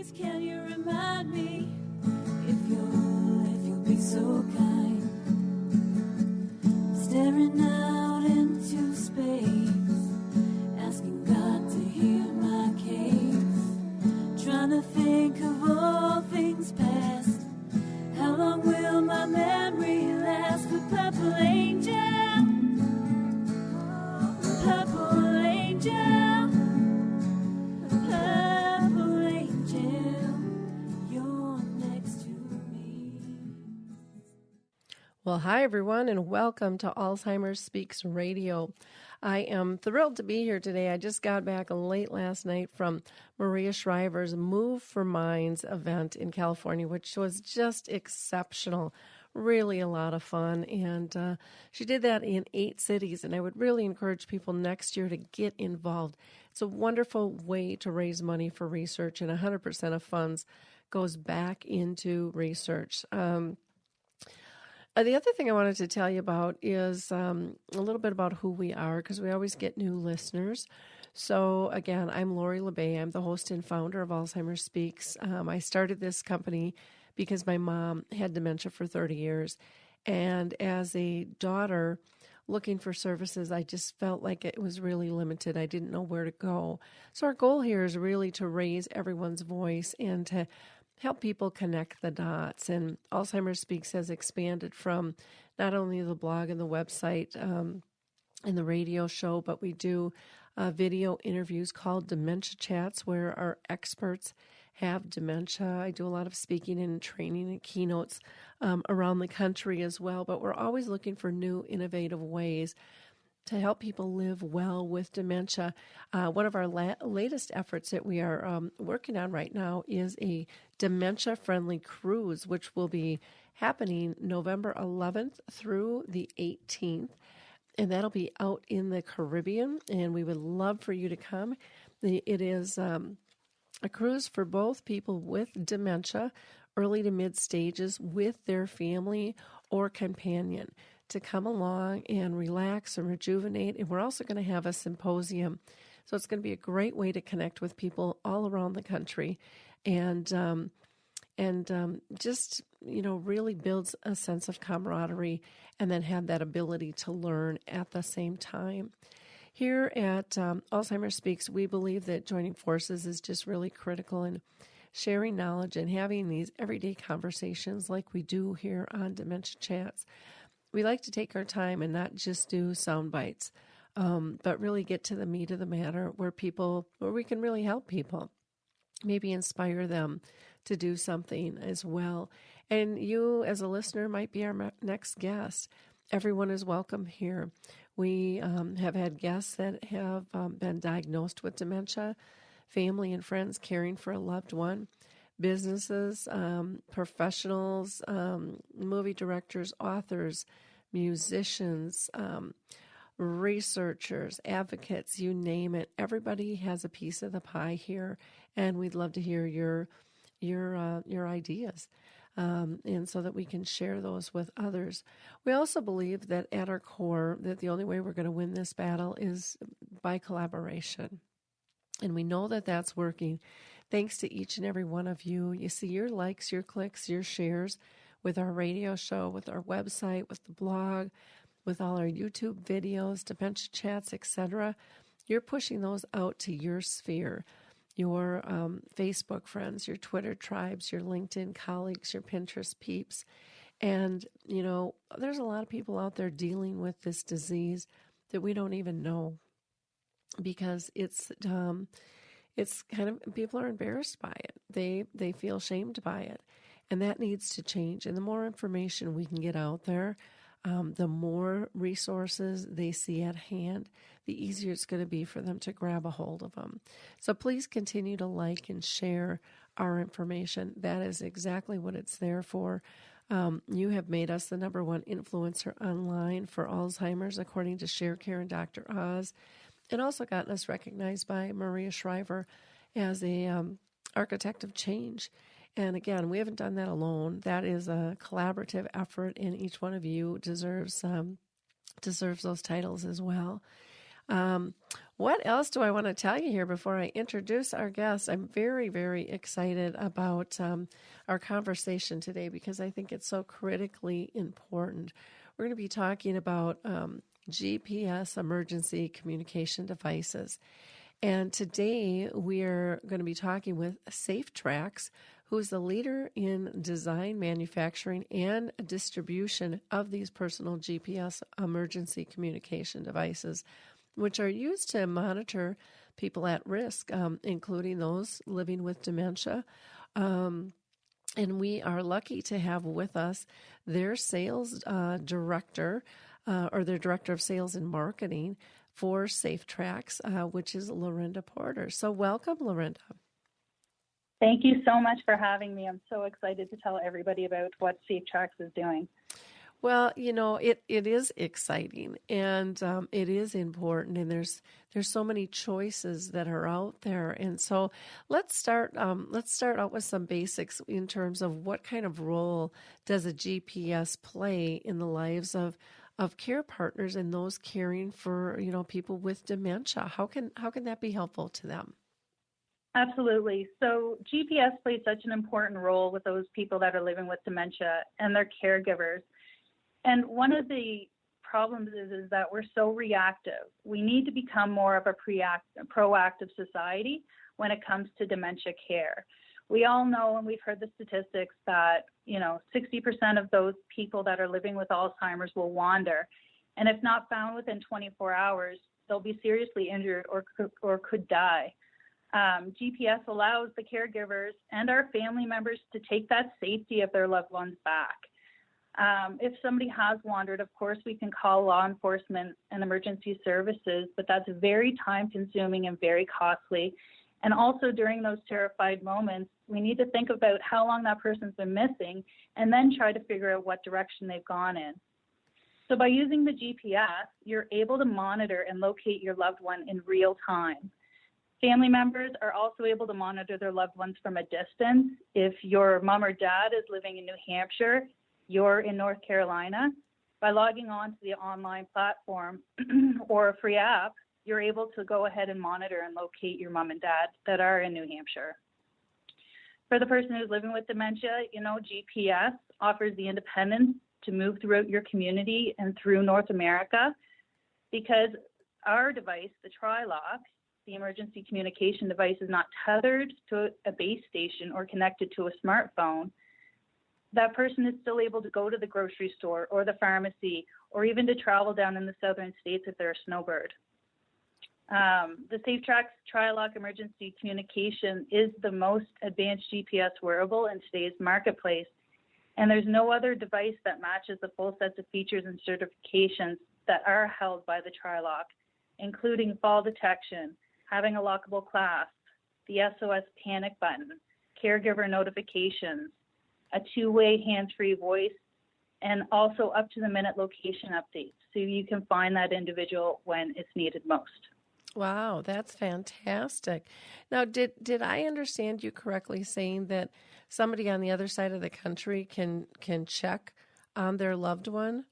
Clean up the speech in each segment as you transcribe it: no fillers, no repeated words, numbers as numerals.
Please, can you remind me if you'll be so kind, staring out into space, asking God to hear my case, trying to think of all things past. How long will my memory last? The purple angel, purple angel, purple angel, you're next to me. Well, hi, everyone, and welcome to Alzheimer Speaks Radio. I am thrilled to be here today. I just got back late last night from Maria Shriver's Move for Minds event in California, which was just exceptional. Really a lot of fun. And she did that in 8 cities, and I would really encourage people next year to get involved. It's a wonderful way to raise money for research, and 100% of funds goes back into research. The other thing I wanted to tell you about is a little bit about who we are, because we always get new listeners. So again, I'm Lori LeBay. I'm the host and founder of Alzheimer Speaks. I started this company because my mom had dementia for 30 years. And as a daughter looking for services, I just felt like it was really limited. I didn't know where to go. So our goal here is really to raise everyone's voice and to help people connect the dots. And Alzheimer Speaks has expanded from not only the blog and the website and the radio show, but we do video interviews called Dementia Chats, where our experts have dementia. I do a lot of speaking and training and keynotes around the country as well, but we're always looking for new, innovative ways to help people live well with dementia. One of our latest efforts that we are working on right now is a dementia-friendly cruise, which will be happening November 11th through the 18th, and that'll be out in the Caribbean, and we would love for you to come. It is a cruise for both people with dementia, early to mid stages, with their family or companion, to come along and relax and rejuvenate. And we're also going to have a symposium. So it's going to be a great way to connect with people all around the country and just, really builds a sense of camaraderie and then have that ability to learn at the same time. Here at Alzheimer Speaks, we believe that joining forces is just really critical in sharing knowledge and having these everyday conversations like we do here on Dementia Chats. We like to take our time and not just do sound bites, but really get to the meat of the matter where we can really help people, maybe inspire them to do something as well. And you, as a listener, might be our next guest. Everyone is welcome here. We have had guests that have been diagnosed with dementia, family and friends caring for a loved one, businesses, professionals, movie directors, authors, musicians, researchers, advocates, you name it. Everybody has a piece of the pie here, and we'd love to hear your ideas, and so that we can share those with others. We also believe that at our core, that the only way we're going to win this battle is by collaboration. And we know that that's working thanks to each and every one of you. You see your likes, your clicks, your shares with our radio show, with our website, with the blog, with all our YouTube videos, Dementia Chats, etc. You're pushing those out to your sphere, your Facebook friends, your Twitter tribes, your LinkedIn colleagues, your Pinterest peeps. And, there's a lot of people out there dealing with this disease that we don't even know, because it's kind of, people are embarrassed by it. They feel shamed by it, and that needs to change. And the more information we can get out there, the more resources they see at hand, the easier it's going to be for them to grab a hold of them. So please continue to like and share our information. That is exactly what it's there for. You have made us the number one influencer online for Alzheimer's, according to ShareCare and Dr. Oz, and also gotten us recognized by Maria Shriver as a architect of change. And again, we haven't done that alone. That is a collaborative effort, and each one of you deserves those titles as well. What else do I want to tell you here before I introduce our guest? I'm very, very excited about our conversation today because I think it's so critically important. We're going to be talking about GPS emergency communication devices. And today we're going to be talking with SafeTracks, who is the leader in design, manufacturing, and distribution of these personal GPS emergency communication devices, which are used to monitor people at risk, including those living with dementia. And we are lucky to have with us their sales director, or their director of sales and marketing for SafeTracks, which is Lorinda Porter. So welcome, Lorinda. Thank you so much for having me. I'm so excited to tell everybody about what SafeTracks is doing. Well, it is exciting and it is important, and there's so many choices that are out there. And so let's start out with some basics in terms of what kind of role does a GPS play in the lives of care partners and those caring for, people with dementia. How can that be helpful to them? Absolutely. So GPS plays such an important role with those people that are living with dementia and their caregivers. And one of the problems is that we're so reactive. We need to become more of a proactive society when it comes to dementia care. We all know, and we've heard the statistics, that 60% of those people that are living with Alzheimer's will wander, and if not found within 24 hours, they'll be seriously injured or could die. GPS allows the caregivers and our family members to take that safety of their loved ones back. If somebody has wandered, of course, we can call law enforcement and emergency services, but that's very time-consuming and very costly. And also during those terrified moments, we need to think about how long that person's been missing and then try to figure out what direction they've gone in. So by using the GPS, you're able to monitor and locate your loved one in real time. Family members are also able to monitor their loved ones from a distance. If your mom or dad is living in New Hampshire, you're in North Carolina, by logging on to the online platform or a free app, you're able to go ahead and monitor and locate your mom and dad that are in New Hampshire. For the person who's living with dementia, GPS offers the independence to move throughout your community and through North America, because our device, the Tri-Lock, the emergency communication device, is not tethered to a base station or connected to a smartphone. That person is still able to go to the grocery store or the pharmacy, or even to travel down in the southern states if they're a snowbird. The SafeTracks Tri-Lock emergency communication is the most advanced GPS wearable in today's marketplace, and there's no other device that matches the full sets of features and certifications that are held by the Tri-Lock, including fall detection, having a lockable clasp, the SOS panic button, caregiver notifications, a two-way hands-free voice, and also up-to-the-minute location updates, so you can find that individual when it's needed most. Wow, that's fantastic. Now, did I understand you correctly saying that somebody on the other side of the country can check on their loved one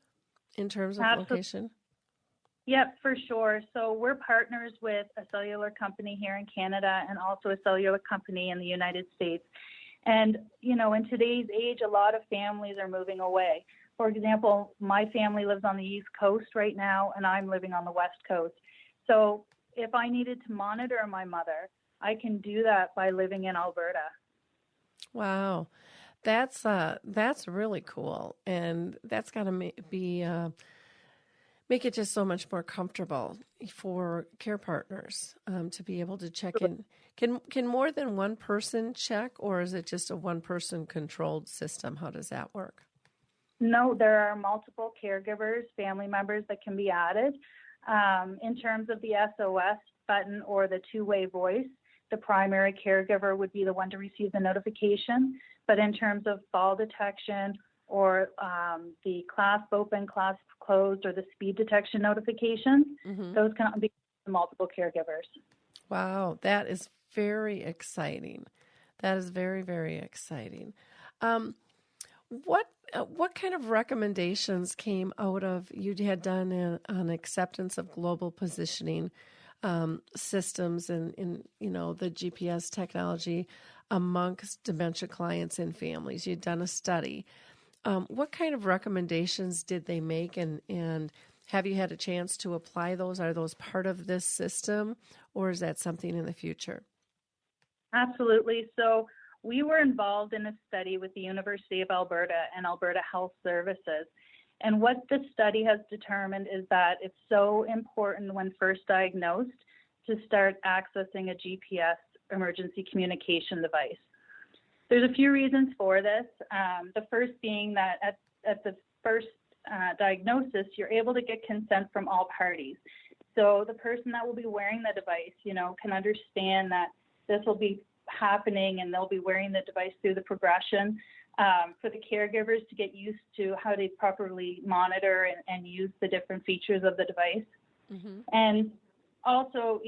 in terms of location? Yep, for sure. So we're partners with a cellular company here in Canada and also a cellular company in the United States. And, in today's age, a lot of families are moving away. For example, my family lives on the East Coast right now, and I'm living on the West Coast. So if I needed to monitor my mother, I can do that by living in Alberta. Wow. That's really cool. And that's got to make it just so much more comfortable for care partners to be able to check in. Can more than one person check, or is it just a one-person controlled system? How does that work? No, there are multiple caregivers, family members that can be added. In terms of the SOS button or the two-way voice, the primary caregiver would be the one to receive the notification. But in terms of fall detection or the clasp open, clasp closed, or the speed detection notifications, those can be multiple caregivers. Wow, that is very exciting. That is very, very exciting. What kind of recommendations came out of you had done an acceptance of global positioning systems and in the GPS technology amongst dementia clients and families? You'd done a study. What kind of recommendations did they make, and have you had a chance to apply those? Are those part of this system, or is that something in the future? Absolutely. So we were involved in a study with the University of Alberta and Alberta Health Services. And what the study has determined is that it's so important when first diagnosed to start accessing a GPS emergency communication device. There's a few reasons for this. The first being that at the first diagnosis, you're able to get consent from all parties. So the person that will be wearing the device, can understand that this will be happening and they'll be wearing the device through the progression. For the caregivers to get used to how to properly monitor and use the different features of the device. Mm-hmm. And also,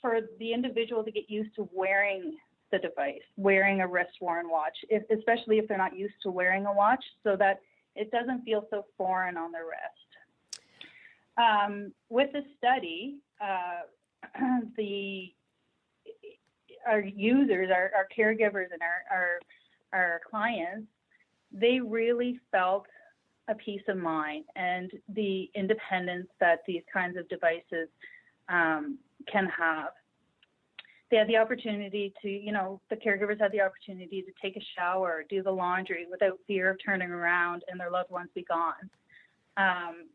for the individual to get used to wearing the device, wearing a wrist-worn watch, especially if they're not used to wearing a watch, so that it doesn't feel so foreign on their wrist. With the study, our users, our caregivers, and our clients, they really felt a peace of mind and the independence that these kinds of devices can have. They had the opportunity to, the caregivers had the opportunity to take a shower, do the laundry without fear of turning around and their loved ones be gone.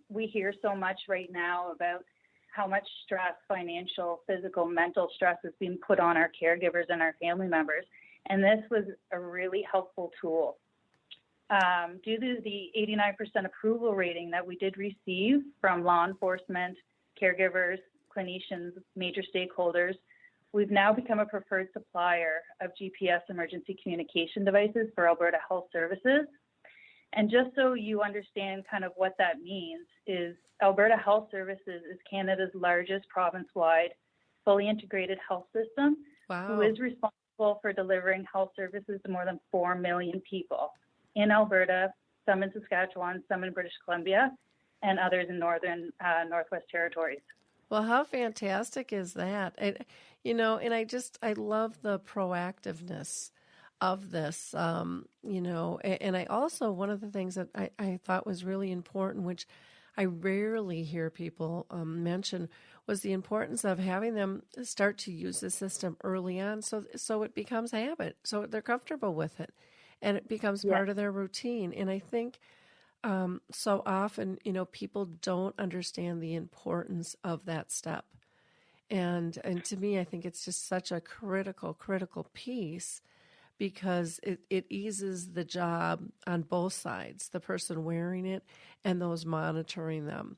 We hear so much right now about how much stress, financial, physical, mental stress is being put on our caregivers and our family members. And this was a really helpful tool. Due to the 89% approval rating that we did receive from law enforcement, caregivers, clinicians, major stakeholders, we've now become a preferred supplier of GPS emergency communication devices for Alberta Health Services. And just so you understand kind of what that means is Alberta Health Services is Canada's largest province-wide fully integrated health system. Wow. Who is responsible for delivering health services to more than 4 million people in Alberta, some in Saskatchewan, some in British Columbia, and others in Northwest Territories. Well, how fantastic is that? And I love the proactiveness of this, and I also, one of the things that I thought was really important, which I rarely hear people mention, was the importance of having them start to use the system early on so it becomes a habit, so they're comfortable with it, and it becomes part of their routine. And I think so often, people don't understand the importance of that step. And to me, I think it's just such a critical piece, because it eases the job on both sides, the person wearing it and those monitoring them,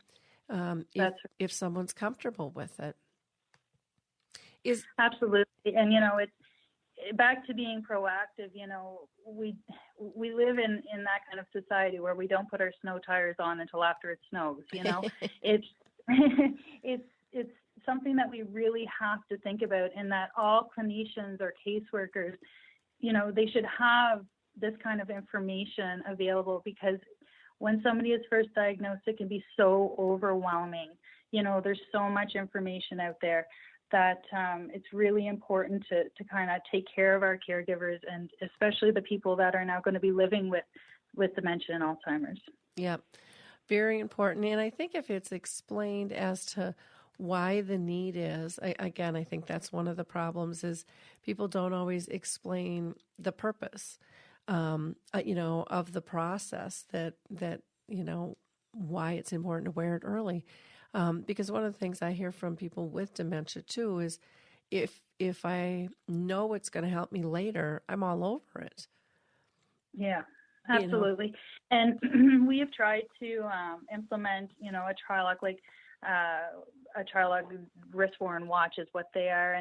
if someone's comfortable with it. Absolutely. And, it's back to being proactive. We live in that kind of society where we don't put our snow tires on until after it snows. It's it's something that we really have to think about, and that all clinicians or caseworkers, they should have this kind of information available, because when somebody is first diagnosed, it can be so overwhelming. There's so much information out there that it's really important to kind of take care of our caregivers, and especially the people that are now going to be living with dementia and Alzheimer's. Yeah, very important. And I think if it's explained as to why the need is, I think that's one of the problems, is people don't always explain the purpose, of the process, that why it's important to wear it early. Because one of the things I hear from people with dementia too is, if I know it's going to help me later, I'm all over it. Yeah, absolutely. And we have tried to implement, a trial like a trial wrist-worn watch is what they are,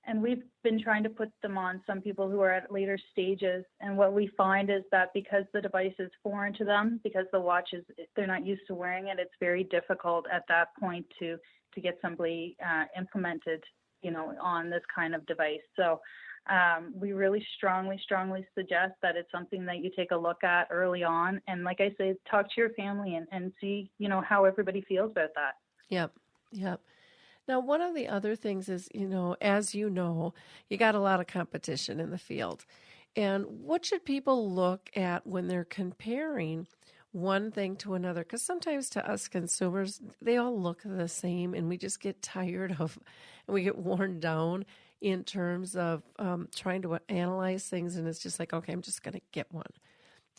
and we've been trying to put them on some people who are at later stages. And what we find is that because the device is foreign to them, because the watch they're not used to wearing it, it's very difficult at that point to get somebody implemented, on this kind of device. So We really strongly suggest that it's something that you take a look at early on. And like I say, talk to your family and see, how everybody feels about that. Yep. Yep. Now, one of the other things is, as you know, you got a lot of competition in the field. And what should people look at when they're comparing one thing to another? Because sometimes to us consumers, they all look the same and we just get tired of, and we get worn down in terms of trying to analyze things. And it's just like, okay, I'm just going to get one,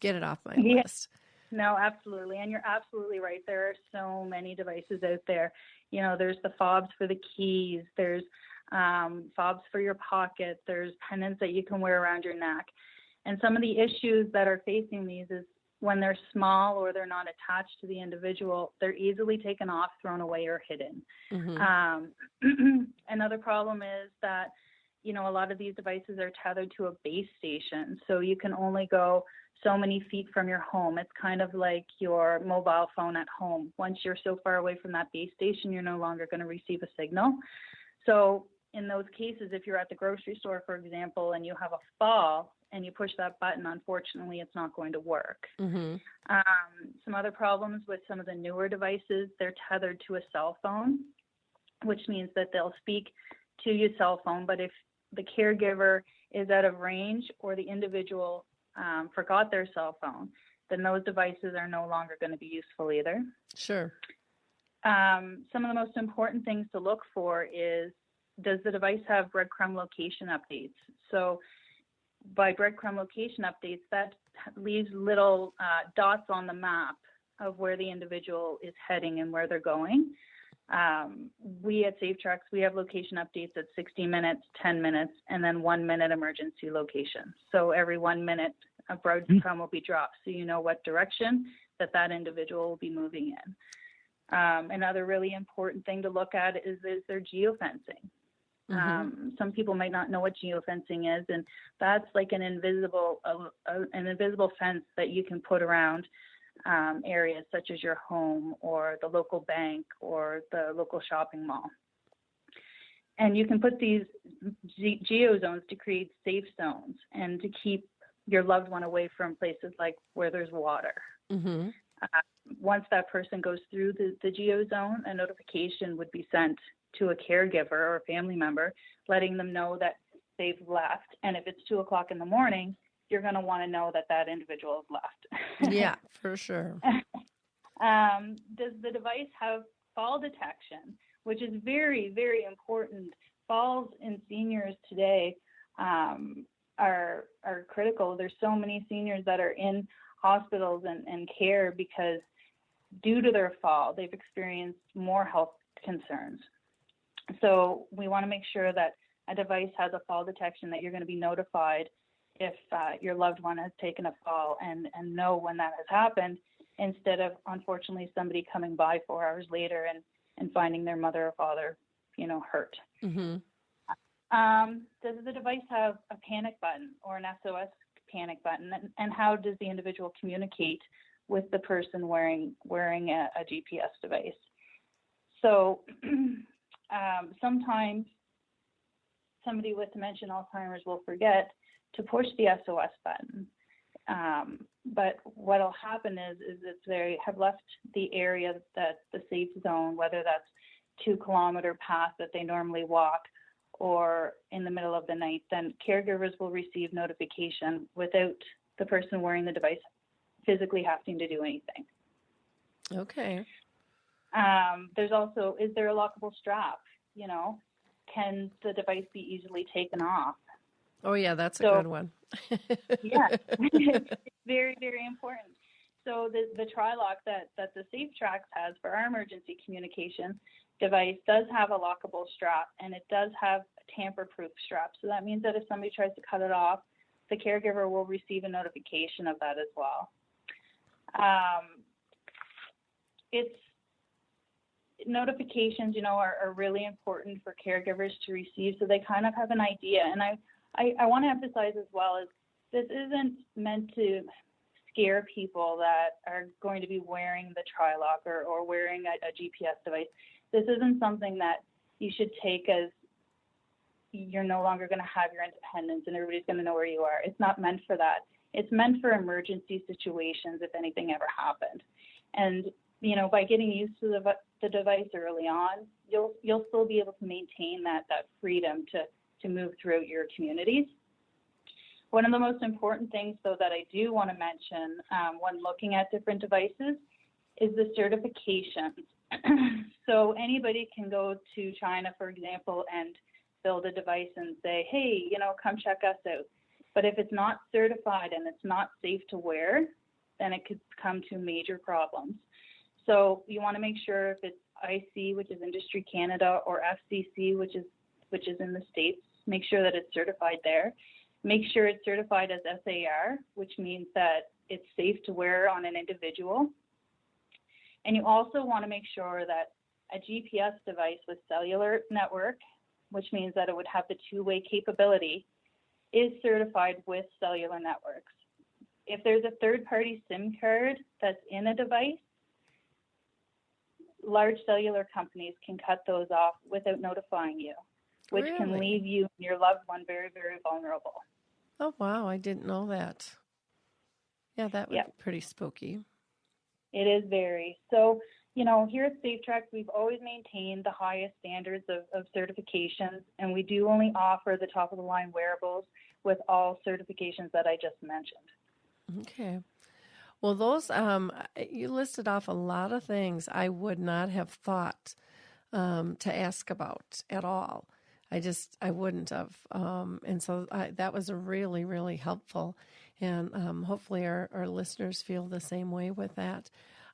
get it off my list. No, absolutely. And you're absolutely right. There are so many devices out there. There's the fobs for the keys. There's fobs for your pocket. There's pendants that you can wear around your neck. And some of the issues that are facing these is when they're small or they're not attached to the individual, they're easily taken off, thrown away, or hidden. Mm-hmm. Another problem is that, a lot of these devices are tethered to a base station. So you can only go so many feet from your home. It's kind of like your mobile phone at home. Once you're so far away from that base station, you're no longer going to receive a signal. So in those cases, if you're at the grocery store, for example, and you have a fall and you push that button, unfortunately, it's not going to work. Mm-hmm. Some other problems with some of the newer devices, they're tethered to a cell phone, which means that they'll speak to your cell phone. But if the caregiver is out of range or the individual forgot their cell phone, then those devices are no longer going to be useful either. Sure. Some of the most important things to look for is, does the device have breadcrumb location updates? So by breadcrumb location updates, that leaves little dots on the map of where the individual is heading and where they're going. We at SafeTracks, we have location updates at 60 minutes, 10 minutes, and then 1 minute emergency location. So every 1 minute, a breadcrumb will be dropped, so you know what direction that individual will be moving in. Another really important thing to look at is their geofencing. Mm-hmm. Some people might not know what geofencing is, and that's like an invisible fence that you can put around areas such as your home or the local bank or the local shopping mall. And you can put these geozones to create safe zones and to keep your loved one away from places like where there's water. Mm-hmm. Once that person goes through the geozone, a notification would be sent to a caregiver or a family member, letting them know that they've left. And if it's 2:00 in the morning, you're going to want to know that individual has left. Yeah, for sure. Does the device have fall detection, which is very, very important? Falls in seniors today are critical. There's so many seniors that are in hospitals and care because due to their fall, they've experienced more health concerns. So we want to make sure that a device has a fall detection, that you're going to be notified if your loved one has taken a fall and know when that has happened, instead of, unfortunately, somebody coming by 4 hours later and finding their mother or father, hurt. Mm-hmm. Does the device have a panic button or an SOS panic button? And how does the individual communicate with the person wearing a GPS device? So sometimes somebody with dementia and Alzheimer's will forget to push the SOS button. But what will happen is if they have left the area, that the safe zone, whether that's 2 kilometer path that they normally walk or in the middle of the night, then caregivers will receive notification without the person wearing the device physically having to do anything. Okay. There's also, is there a lockable strap? Can the device be easily taken off? Oh, yeah, that's a good one. Yeah, it's very, very important. So the Tri-Lock that the SafeTracks has for our emergency communication device does have a lockable strap, and it does have a tamper-proof strap. So that means that if somebody tries to cut it off, the caregiver will receive a notification of that as well. Notifications, are really important for caregivers to receive, so they kind of have an idea. And I want to emphasize as well is this isn't meant to scare people that are going to be wearing the Tri-Lock or wearing a GPS device. This isn't something that you should take as, you're no longer going to have your independence and everybody's going to know where you are. It's not meant for that. It's meant for emergency situations if anything ever happened. And, by getting used to the device early on, you'll still be able to maintain that freedom to move throughout your communities. One of the most important things, though, that I do want to mention when looking at different devices is the certifications. So anybody can go to China, for example, and build a device and say, hey, come check us out. But if it's not certified and it's not safe to wear, then it could come to major problems. So you want to make sure if it's IC, which is Industry Canada, or FCC, which is in the States, make sure that it's certified there. Make sure it's certified as SAR, which means that it's safe to wear on an individual. And you also want to make sure that a GPS device with cellular network, which means that it would have the two-way capability, is certified with cellular networks. If there's a third-party SIM card that's in a device, large cellular companies can cut those off without notifying you, which Really? can leave you and your loved one very, very vulnerable. Oh, wow. I didn't know that. Yeah, that would be pretty spooky. It is very. So, here at SafeTracks, we've always maintained the highest standards of certifications, and we do only offer the top-of-the-line wearables with all certifications that I just mentioned. Okay. Well, those, you listed off a lot of things I would not have thought to ask about at all. I wouldn't have. And so that was really, really helpful. And hopefully our listeners feel the same way with that.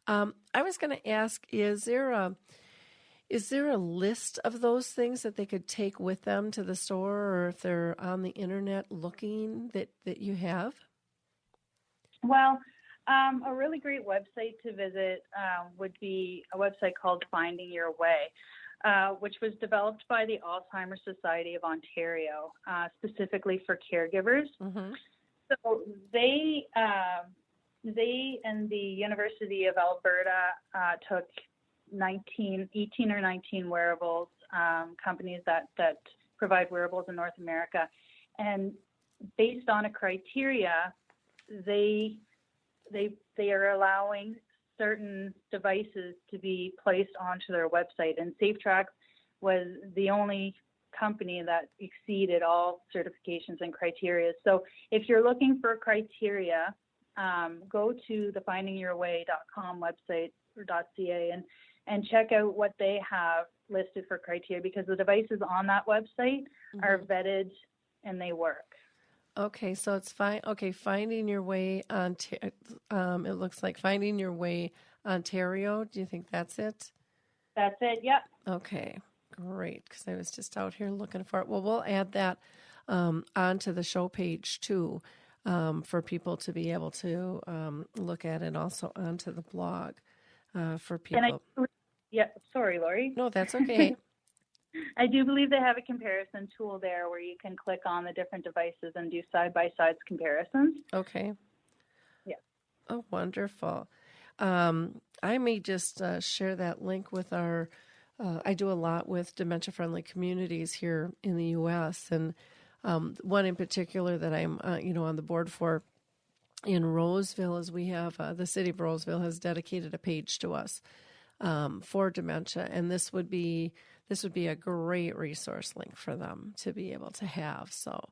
I was going to ask, is there a list of those things that they could take with them to the store, or if they're on the internet looking that you have? Well, a really great website to visit would be a website called Finding Your Way, which was developed by the Alzheimer's Society of Ontario, specifically for caregivers. Mm-hmm. So they and the University of Alberta took 18 or 19 wearables, companies that provide wearables in North America, and based on a criteria, they are allowing certain devices to be placed onto their website, and SafeTracks was the only company that exceeded all certifications and criteria. So if you're looking for criteria, go to the findingyourway.com website or .ca and check out what they have listed for criteria, because the devices on that website are vetted and they work. Okay, so it's fine. Okay, Finding Your Way on. It looks like Finding Your Way Ontario. Do you think that's it? That's it. Yep. Okay, great. Because I was just out here looking for it. Well, we'll add that onto the show page too, for people to be able to look at it. Also onto the blog for people. Sorry, Lori. No, that's okay. I do believe they have a comparison tool there where you can click on the different devices and do side-by-side comparisons. Okay. Yeah. Oh, wonderful. I may just share that link with our, I do a lot with dementia-friendly communities here in the U.S., and one in particular that I'm, on the board for in Roseville is we have, the city of Roseville has dedicated a page to us for dementia, and this would be a great resource link for them to be able to have. So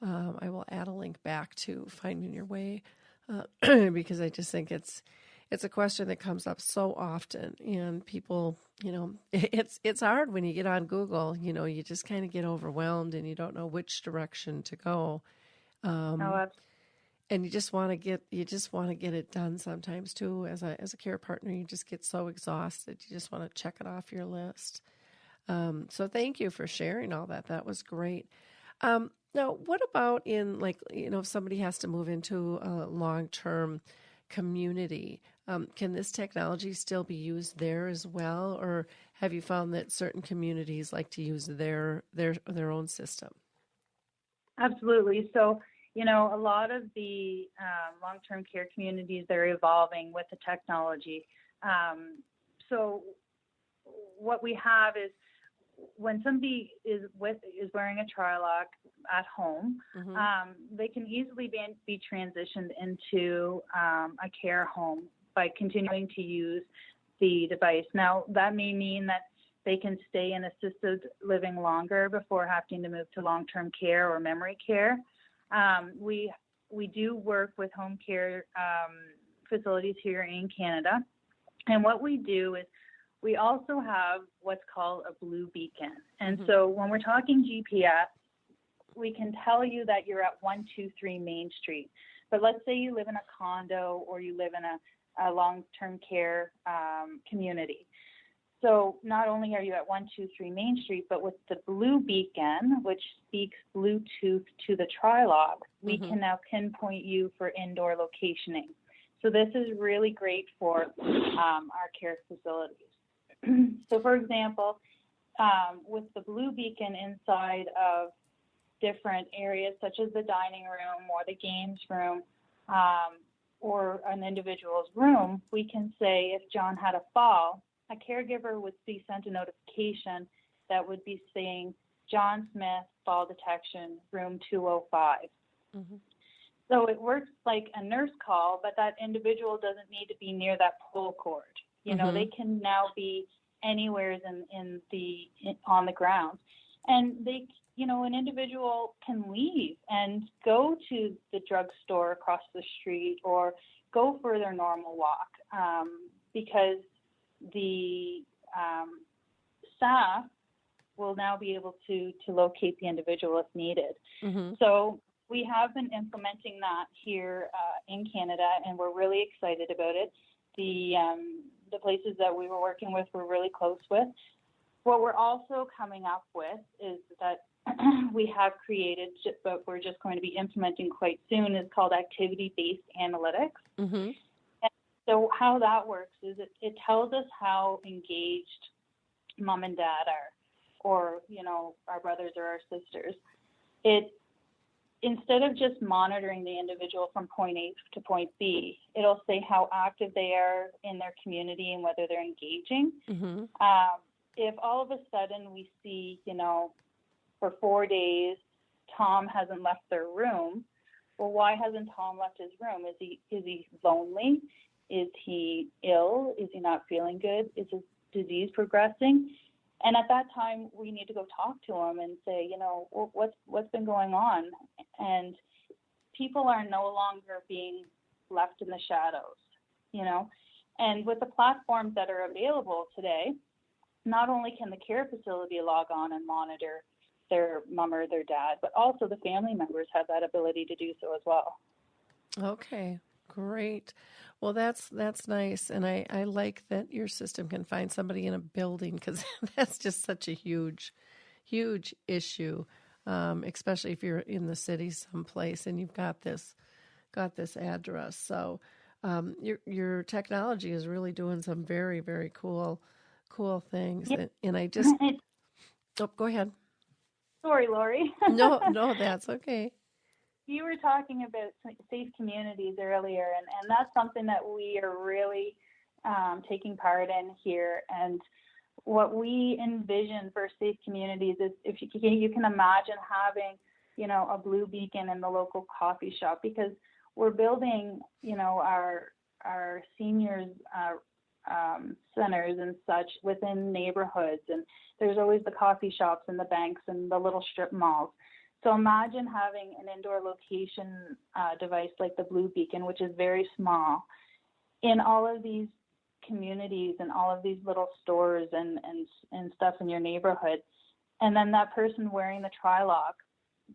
I will add a link back to Finding Your Way because I just think it's a question that comes up so often, and people, it's hard when you get on Google, you just kind of get overwhelmed and you don't know which direction to go. And you just want to get it done sometimes too. As a care partner, you just get so exhausted. You just want to check it off your list. So thank you for sharing all that. That was great. Now, what about in if somebody has to move into a long-term community, can this technology still be used there as well? Or have you found that certain communities like to use their own system? Absolutely. So, a lot of the long-term care communities, they're evolving with the technology. So what we have is when somebody is wearing a tri-lock at home, they can easily be transitioned into a care home by continuing to use the device. Now, that may mean that they can stay in assisted living longer before having to move to long-term care or memory care. We do work with home care facilities here in Canada. And what we do is we also have what's called a blue beacon. And so when we're talking GPS, we can tell you that you're at 123 Main Street. But let's say you live in a condo or you live in a long-term care community. So not only are you at 123 Main Street, but with the blue beacon, which speaks Bluetooth to the tri-lock, we can now pinpoint you for indoor locationing. So this is really great for our care facilities. So for example, with the blue beacon inside of different areas such as the dining room or the games room or an individual's room, we can say if John had a fall, a caregiver would be sent a notification that would be saying, John Smith, fall detection, room 205. So it works like a nurse call, but that individual doesn't need to be near that pull cord. You know, they can now be anywhere on the ground. And they, an individual can leave and go to the drugstore across the street or go for their normal walk because the staff will now be able to locate the individual if needed. So we have been implementing that here in Canada, and we're really excited about it. The places that we were working with we're really close with. What we're also coming up with is that we have created, but we're just going to be implementing quite soon, is called activity-based analytics. And so how that works is it tells us how engaged mom and dad are, or, our brothers or our sisters. Instead of just monitoring the individual from point A to point B, it'll say how active they are in their community and whether they're engaging. If all of a sudden we see, for 4 days, Tom hasn't left their room, well, why hasn't Tom left his room? Is he lonely? Is he ill? Is he not feeling good? Is his disease progressing? And at that time, we need to go talk to him and say, what's been going on? And people are no longer being left in the shadows, And with the platforms that are available today, not only can the care facility log on and monitor their mom or their dad, but also the family members have that ability to do so as well. Okay, great. Well, that's nice. And I like that your system can find somebody in a building, because that's just such a huge issue, especially if you're in the city someplace and you've got this address. So your technology is really doing some very, very cool things. Yep. And I just go ahead. Sorry, Lori. No, that's okay. You were talking about safe communities earlier, and that's something that we are really taking part in here. And what we envision for safe communities is, if you can imagine having, a blue beacon in the local coffee shop, because we're building, our seniors centers and such within neighborhoods, and there's always the coffee shops and the banks and the little strip malls. So imagine having an indoor location device like the blue beacon, which is very small, in all of these communities and all of these little stores and stuff in your neighborhood. And then that person wearing the tri-lock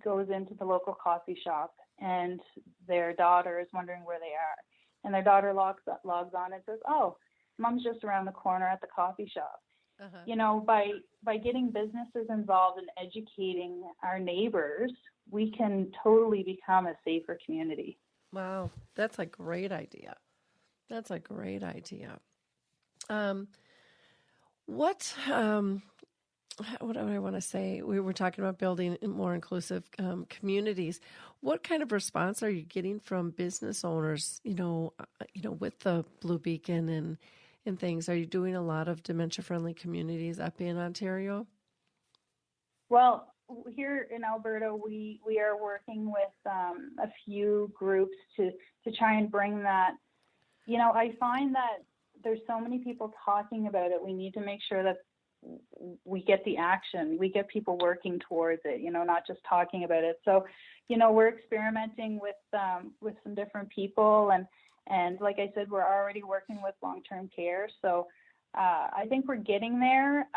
goes into the local coffee shop, and their daughter is wondering where they are. And their daughter logs on and says, oh, mom's just around the corner at the coffee shop. By getting businesses involved and educating our neighbors, we can totally become a safer community. Wow, that's a great idea. What do I want to say? We were talking about building more inclusive communities. What kind of response are you getting from business owners, with the Blue Beacon and things? Are you doing a lot of dementia-friendly communities up in Ontario? Well, here in Alberta, we are working with a few groups to try and bring that. I find that there's so many people talking about it. We need to make sure that we get the action, we get people working towards it, not just talking about it. So, we're experimenting with some different people, and like I said, we're already working with long-term care. So I think we're getting there,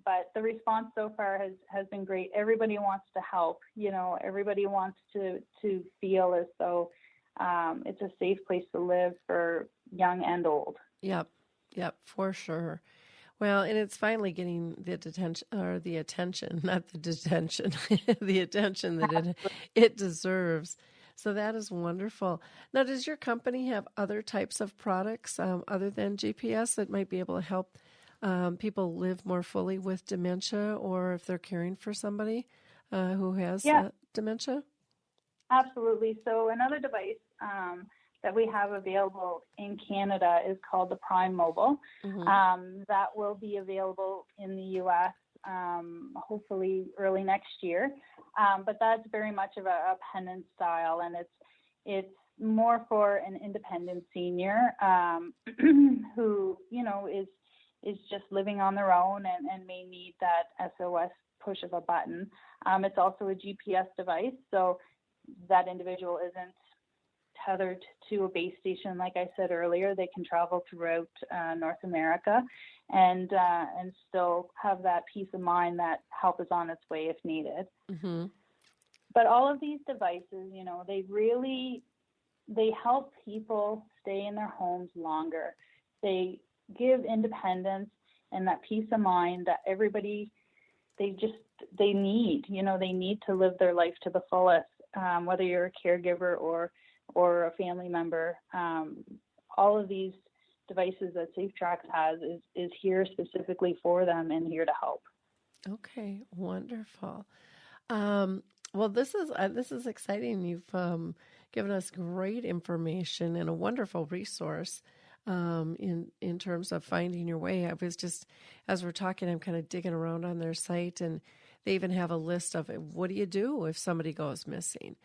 but the response so far has been great. Everybody wants to help, everybody wants to feel as though it's a safe place to live for young and old. Yep, for sure. Well, and it's finally getting the attention, not the detention, the attention that it deserves. So that is wonderful. Now, does your company have other types of products other than GPS that might be able to help people live more fully with dementia, or if they're caring for somebody who has dementia? Absolutely. So another device that we have available in Canada is called the Prime Mobile. Mm-hmm. That will be available in the U.S. Hopefully early next year. But that's very much of a pendant style, and it's more for an independent senior who is just living on their own and may need that SOS push of a button. It's also a GPS device, so that individual isn't tethered to a base station. Like I said earlier, they can travel throughout North America and still have that peace of mind that help is on its way if needed. Mm-hmm. But all of these devices, they help people stay in their homes longer. They give independence and that peace of mind that everybody, they need. They need to live their life to the fullest, whether you're a caregiver or a family member. All of these devices that SafeTracks has is here specifically for them and here to help. Okay, wonderful. Well, this is exciting. You've given us great information and a wonderful resource in terms of finding your way. I was just, as we're talking, I'm kind of digging around on their site, and they even have a list of what do you do if somebody goes missing.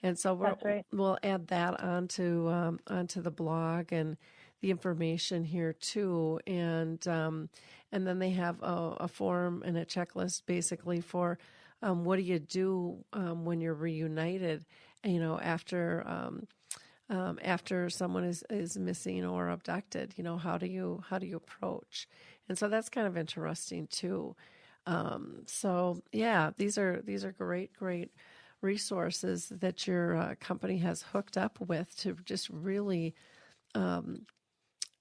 And so we'll add that onto the blog and the information here too. And then they have a form and a checklist basically for what do you do when you're reunited, after someone is missing or abducted. How do you approach? And so that's kind of interesting too. These are great resources that your company has hooked up with to just really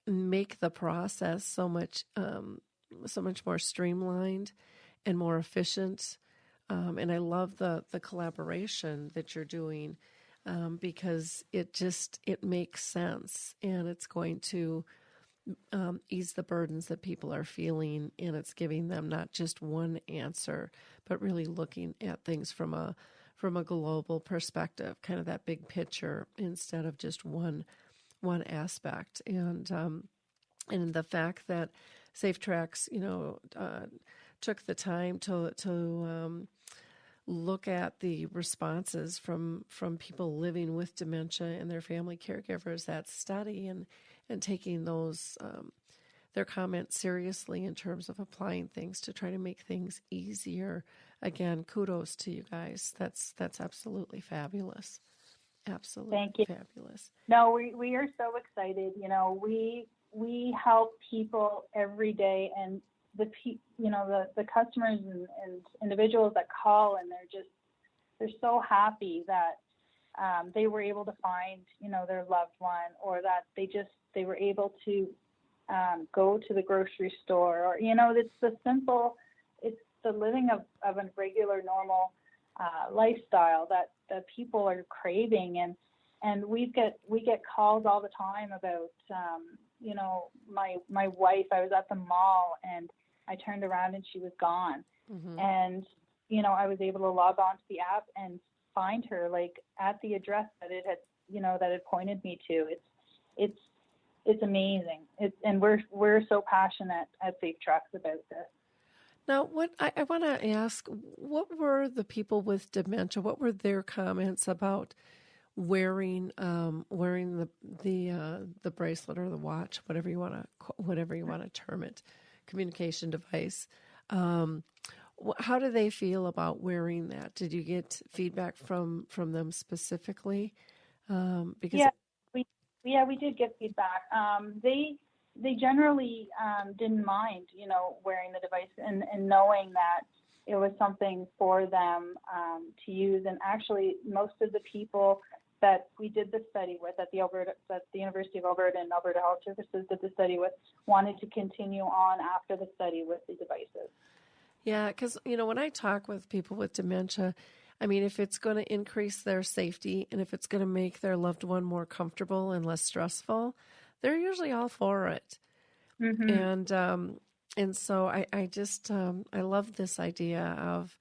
make the process so much more streamlined and more efficient. And I love the collaboration that you're doing because it makes sense, and it's going to ease the burdens that people are feeling, and it's giving them not just one answer, but really looking at things from a global perspective, kind of that big picture instead of just one aspect. And the fact that SafeTracks, took the time to look at the responses from people living with dementia and their family caregivers, that study, and taking those their comments seriously in terms of applying things to try to make things easier. Again, kudos to you guys. That's absolutely fabulous. Absolutely. Thank you. Fabulous. No, we are so excited. We help people every day, and the customers and individuals that call, and they're so happy that they were able to find their loved one, or that they were able to go to the grocery store, or it's the living of a regular normal lifestyle that people are craving, and we get calls all the time about my wife. I was at the mall and I turned around and she was gone. Mm-hmm. And I was able to log on to the app and find her at the address that it had that it pointed me to. It's amazing. And we're so passionate at SafeTracks about this. Now, what I want to ask, what were the people with dementia? What were their comments about wearing the bracelet or the watch, whatever you want to term it, communication device? How do they feel about wearing that? Did you get feedback from them specifically? Because we did get feedback. They generally didn't mind, wearing the device and knowing that it was something for them to use. And actually, most of the people that we did the study with at the University of Alberta and Alberta Health Services did the study with wanted to continue on after the study with the devices. Yeah, because, when I talk with people with dementia, I mean, if it's going to increase their safety and if it's going to make their loved one more comfortable and less stressful, they're usually all for it. Mm-hmm. And so I just I love this idea of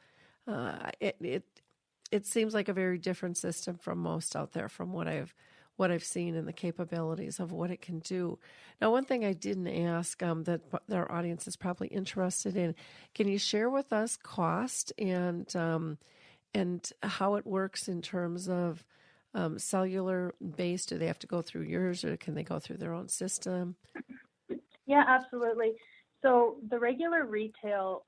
it seems like a very different system from most out there, from what I've seen and the capabilities of what it can do. Now, one thing I didn't ask that our audience is probably interested in, can you share with us cost and how it works in terms of cellular based? Do they have to go through yours, or can they go through their own system? Yeah, absolutely. So the regular retail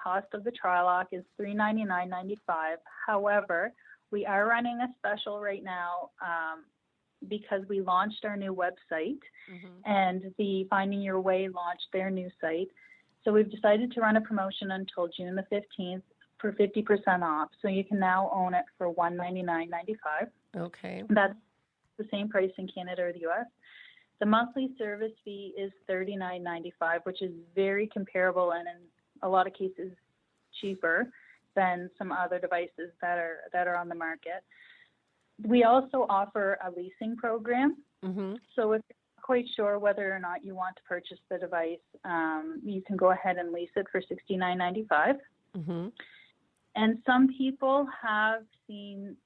cost of the Trilock is $399.95. However, we are running a special right now because we launched our new website, and the Finding Your Way launched their new site. So we've decided to run a promotion until June the 15th for 50% off. So you can now own it for $199.95. Okay. That's the same price in Canada or the US. The monthly service fee is $39.95, which is very comparable and in a lot of cases cheaper than some other devices that are on the market. We also offer a leasing program. So if you're not quite sure whether or not you want to purchase the device, you can go ahead and lease it for $69.95. And some people have seen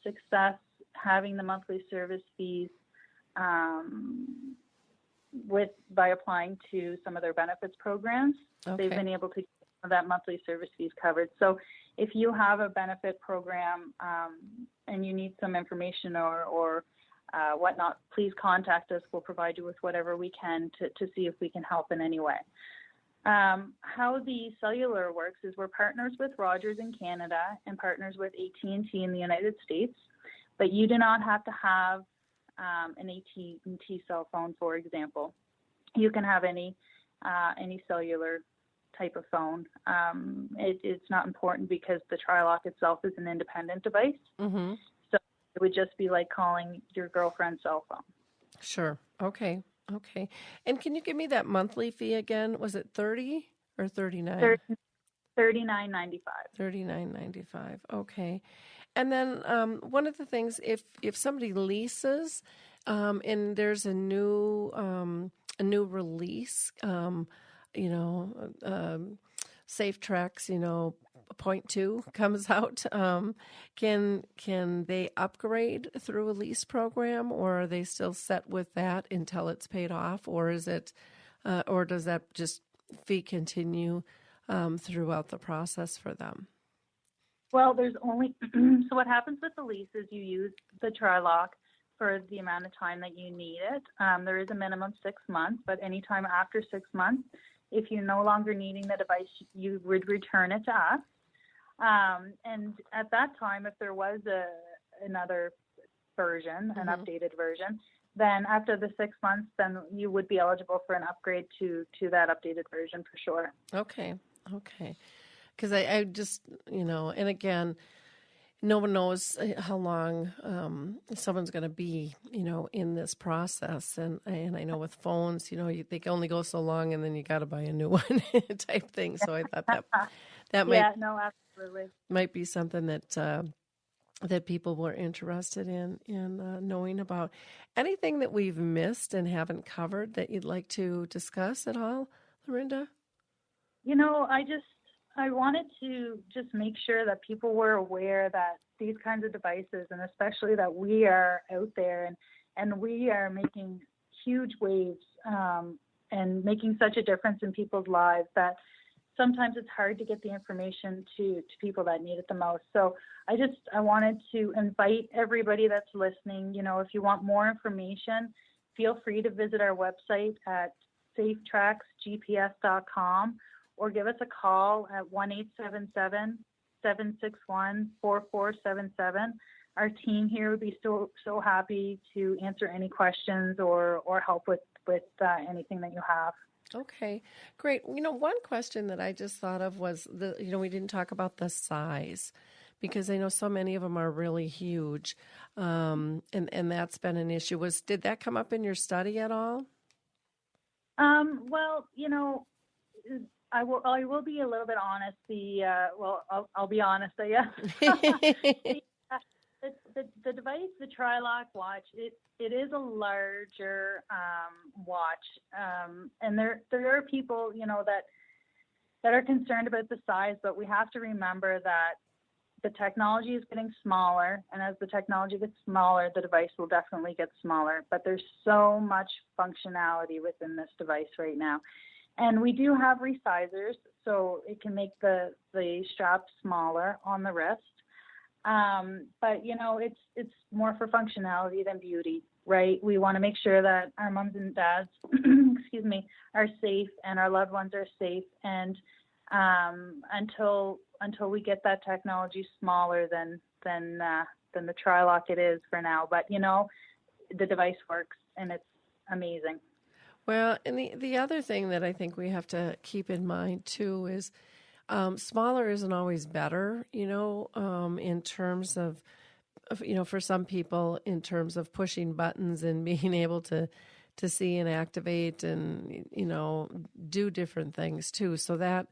success having the monthly service fees by applying to some of their benefits programs. Okay. They've been able to get that monthly service fees covered. So if you have a benefit program and you need some information or whatnot, please contact us. We'll provide you with whatever we can to see if we can help in any way. How the cellular works is we're partners with Rogers in Canada and partners with AT&T in the United States, but you do not have to have an AT&T cell phone, for example. You can have any cellular type of phone. It's not important because the Trilock itself is an independent device. So it would just be like calling your girlfriend's cell phone. Sure. Okay. And can you give me that monthly fee again? Was it $30 or $39? $39.95. $39.95. Okay. And then one of the things, if somebody leases and there's a new release, SafeTracks, 0.2 comes out, can they upgrade through a lease program, or are they still set with that until it's paid off, or is it, or does that just fee continue throughout the process for them? Well, there's only so what happens with the lease is you use the Trilock for the amount of time that you need it. There is a minimum 6 months, but anytime after 6 months, if you're no longer needing the device, you would return it to us. And at that time, if there was another version, an updated version, then after the 6 months, then you would be eligible for an upgrade to that updated version for sure. Okay. Because I just, and again, no one knows how long someone's going to be, in this process. And I know with phones, they can only go so long and then you got to buy a new one type thing. So I thought that might be something that people were interested in knowing about. Anything that we've missed and haven't covered that you'd like to discuss at all, Lorinda? I wanted to just make sure that people were aware that these kinds of devices, and especially that we are out there and we are making huge waves and making such a difference in people's lives, that sometimes it's hard to get the information to people that need it the most. So I wanted to invite everybody that's listening, if you want more information, feel free to visit our website at SafeTracksGPS.com or give us a call at 1-877-761-4477. Our team here would be so happy to answer any questions or help with anything that you have. Okay, great. One question that I just thought of was we didn't talk about the size, because I know so many of them are really huge, and that's been an issue. Did that come up in your study at all? Well, I will be a little bit honest. I'll be honest, I guess. The device, the Trilock watch, it is a larger watch, and there are people that are concerned about the size, but we have to remember that the technology is getting smaller, and as the technology gets smaller, the device will definitely get smaller. But there's so much functionality within this device right now, and we do have resizers, so it can make the strap smaller on the wrist. But it's more for functionality than beauty, right? We want to make sure that our moms and dads, excuse me, are safe and our loved ones are safe. And until we get that technology smaller than the Trilock it is for now, but the device works and it's amazing. Well, and the other thing that I think we have to keep in mind too is smaller isn't always better, in terms of, for some people, in terms of pushing buttons and being able to see and activate and, do different things too. So that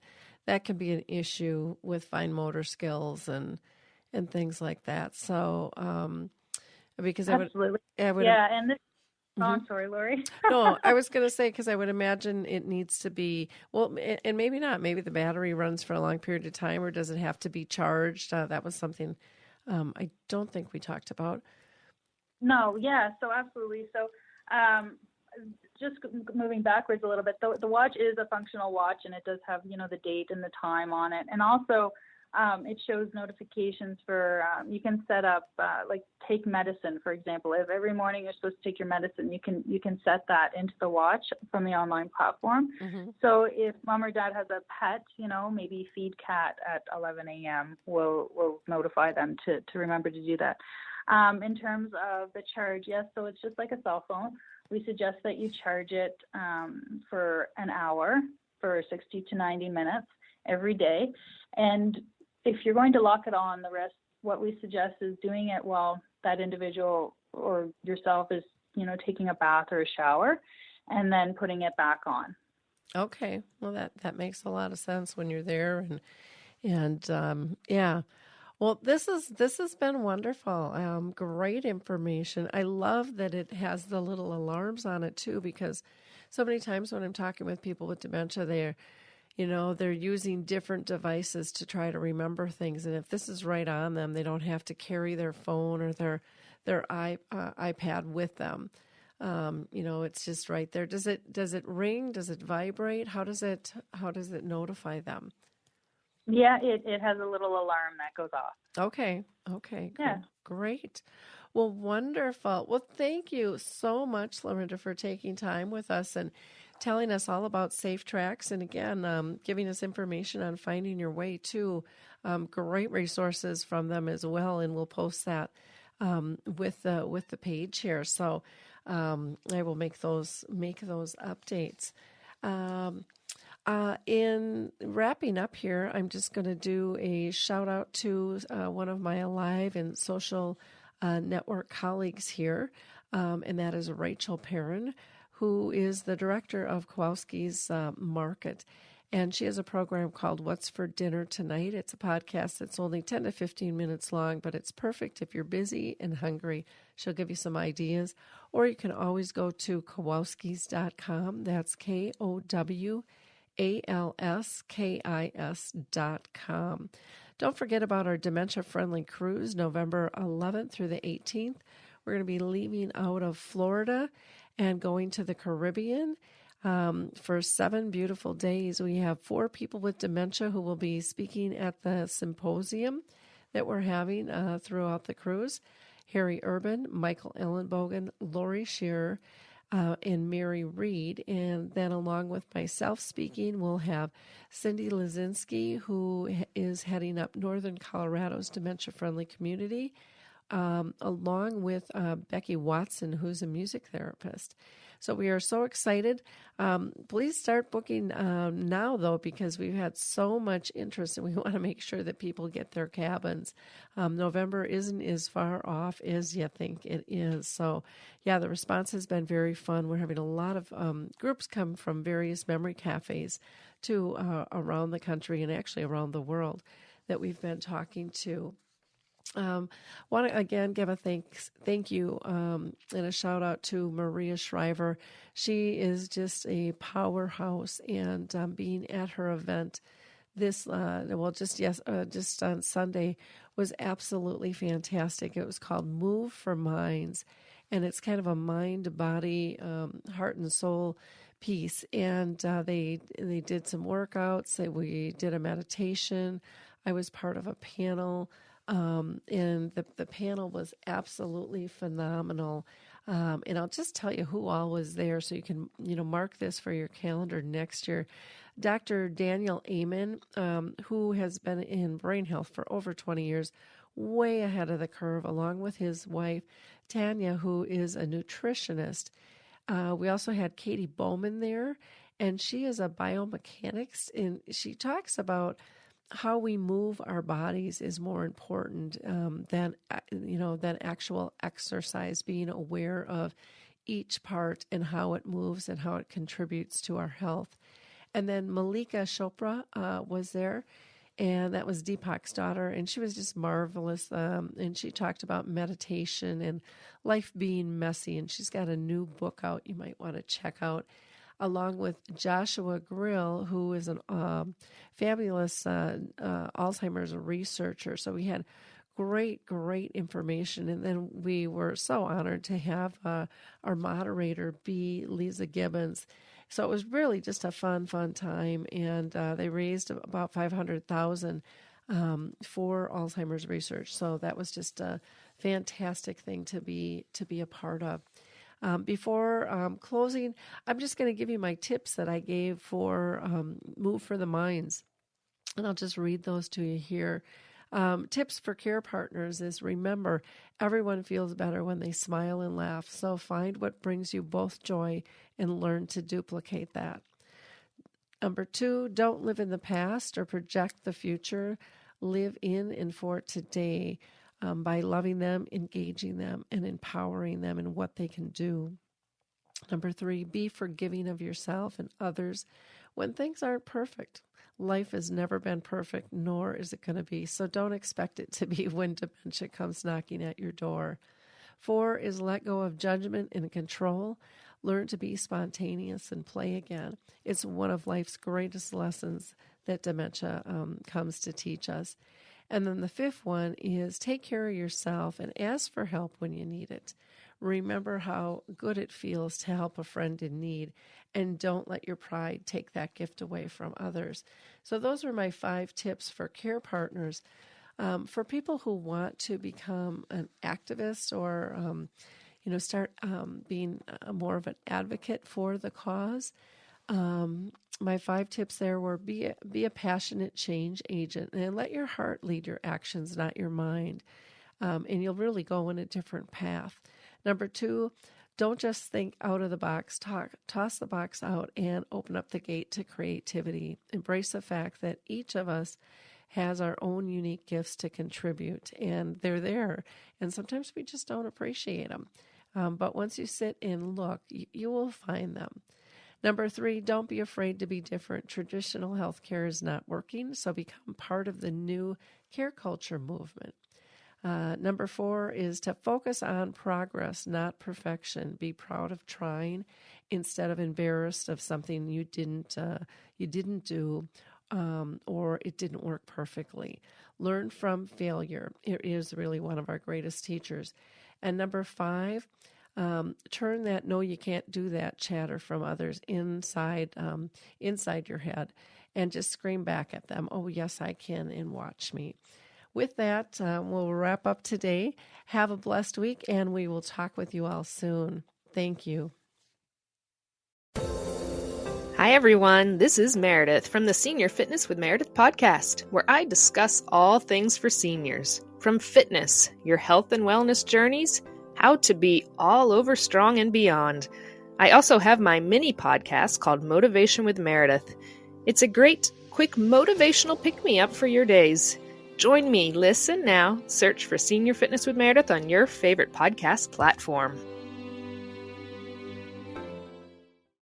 can be an issue with fine motor skills and things like that. So, because absolutely. I would and this. Oh, I'm sorry, Lori. No, I was going to say, because I would imagine it needs to be, well, and maybe not. Maybe the battery runs for a long period of time, or does it have to be charged? That was something I don't think we talked about. No, yeah, so absolutely. So just moving backwards a little bit, the watch is a functional watch, and it does have, the date and the time on it. And also it shows notifications for, you can set up, take medicine, for example. If every morning you're supposed to take your medicine, you can set that into the watch from the online platform. Mm-hmm. So if mom or dad has a pet, maybe feed cat at 11 a.m. will notify them to remember to do that. In terms of the charge, yes, so it's just like a cell phone. We suggest that you charge it for an hour for 60 to 90 minutes every day. And if you're going to lock it on the wrist, what we suggest is doing it while that individual or yourself is, taking a bath or a shower, and then putting it back on. Okay. Well, that makes a lot of sense when you're there. And yeah. Well, this has been wonderful. Great information. I love that it has the little alarms on it too, because so many times when I'm talking with people with dementia, they're using different devices to try to remember things. And if this is right on them, they don't have to carry their phone or their iPad with them. It's just right there. Does it ring? Does it vibrate? How does it notify them? Yeah, it has a little alarm that goes off. Okay. Good. Yeah. Great. Well, wonderful. Well, thank you so much, Lorinda, for taking time with us and telling us all about SafeTracks, and again, giving us information on finding your way to great resources from them as well, and we'll post that with the page here. So I will make those updates. In wrapping up here, I'm just going to do a shout out to one of my Alive and social network colleagues here, and that is Rachel Perrin, who is the director of Kowalski's Market. And she has a program called What's for Dinner Tonight. It's a podcast that's only 10 to 15 minutes long, but it's perfect if you're busy and hungry. She'll give you some ideas. Or you can always go to Kowalskis.com. That's KOWALSKIS.com. Don't forget about our dementia-friendly cruise, November 11th through the 18th. We're going to be leaving out of Florida and going to the Caribbean. for 7 beautiful days. We have 4 people with dementia who will be speaking at the symposium that we're having throughout the cruise. Harry Urban, Michael Ellenbogen, Lori Shearer, and Mary Reed. And then along with myself speaking, we'll have Cindy Lazinski, who is heading up Northern Colorado's dementia-friendly community, along with Becky Watson, who's a music therapist. So we are so excited. Please start booking now, though, because we've had so much interest, and we want to make sure that people get their cabins. November isn't as far off as you think it is. So, yeah, the response has been very fun. We're having a lot of groups come from various memory cafes to around the country and actually around the world that we've been talking to. Want to again give a thank you and a shout out to Maria Shriver. She is just a powerhouse, and being at her event just on Sunday was absolutely fantastic. It was called Move for Minds, and it's kind of a mind, body, heart, and soul piece. And they did some workouts. We did a meditation. I was part of a panel. And the panel was absolutely phenomenal. And I'll just tell you who all was there so you can, mark this for your calendar next year. Dr. Daniel Amen, who has been in brain health for over 20 years, way ahead of the curve, along with his wife, Tanya, who is a nutritionist. We also had Katie Bowman there, and she is a biomechanics, and she talks about how we move our bodies is more important than actual exercise, being aware of each part and how it moves and how it contributes to our health. And then Malika Chopra was there, and that was Deepak's daughter, and she was just marvelous. And she talked about meditation and life being messy, and she's got a new book out you might want to check out, along with Joshua Grill, who is a fabulous Alzheimer's researcher. So we had great information. And then we were so honored to have our moderator be Lisa Gibbons. So it was really just a fun time. And they raised about $500,000 for Alzheimer's research. So that was just a fantastic thing to be a part of. Before closing, I'm just going to give you my tips that I gave for Move for the Minds, and I'll just read those to you here. Tips for care partners is, remember, everyone feels better when they smile and laugh, so find what brings you both joy and learn to duplicate that. Number 2, don't live in the past or project the future. Live in and for today. By loving them, engaging them, and empowering them in what they can do. Number 3, be forgiving of yourself and others when things aren't perfect. Life has never been perfect, nor is it going to be, so don't expect it to be when dementia comes knocking at your door. 4 is let go of judgment and control. Learn to be spontaneous and play again. It's one of life's greatest lessons that dementia comes to teach us. And then the 5th one is take care of yourself and ask for help when you need it. Remember how good it feels to help a friend in need, and don't let your pride take that gift away from others. So those are my 5 tips for care partners. For people who want to become an activist or, start being more of an advocate for the cause, my 5 tips there were be a passionate change agent and let your heart lead your actions, not your mind. And you'll really go in a different path. Number 2, don't just think out of the box. Toss the box out and open up the gate to creativity. Embrace the fact that each of us has our own unique gifts to contribute, and they're there. And sometimes we just don't appreciate them. But once you sit and look, you will find them. Number 3, don't be afraid to be different. Traditional healthcare is not working, so become part of the new care culture movement. Number 4 is to focus on progress, not perfection. Be proud of trying instead of embarrassed of something you didn't do or it didn't work perfectly. Learn from failure. It is really one of our greatest teachers. And number 5, turn that "no, you can't do that" chatter from others inside your head, and just scream back at them, "Oh, yes, I can," and watch me. With that, we'll wrap up today. Have a blessed week, and we will talk with you all soon. Thank you. Hi, everyone. This is Meredith from the Senior Fitness with Meredith podcast, where I discuss all things for seniors, from fitness, your health and wellness journeys, how to be all over strong and beyond. I also have my mini podcast called Motivation with Meredith. It's a great, quick motivational pick-me-up for your days. Join me, listen now, search for Senior Fitness with Meredith on your favorite podcast platform.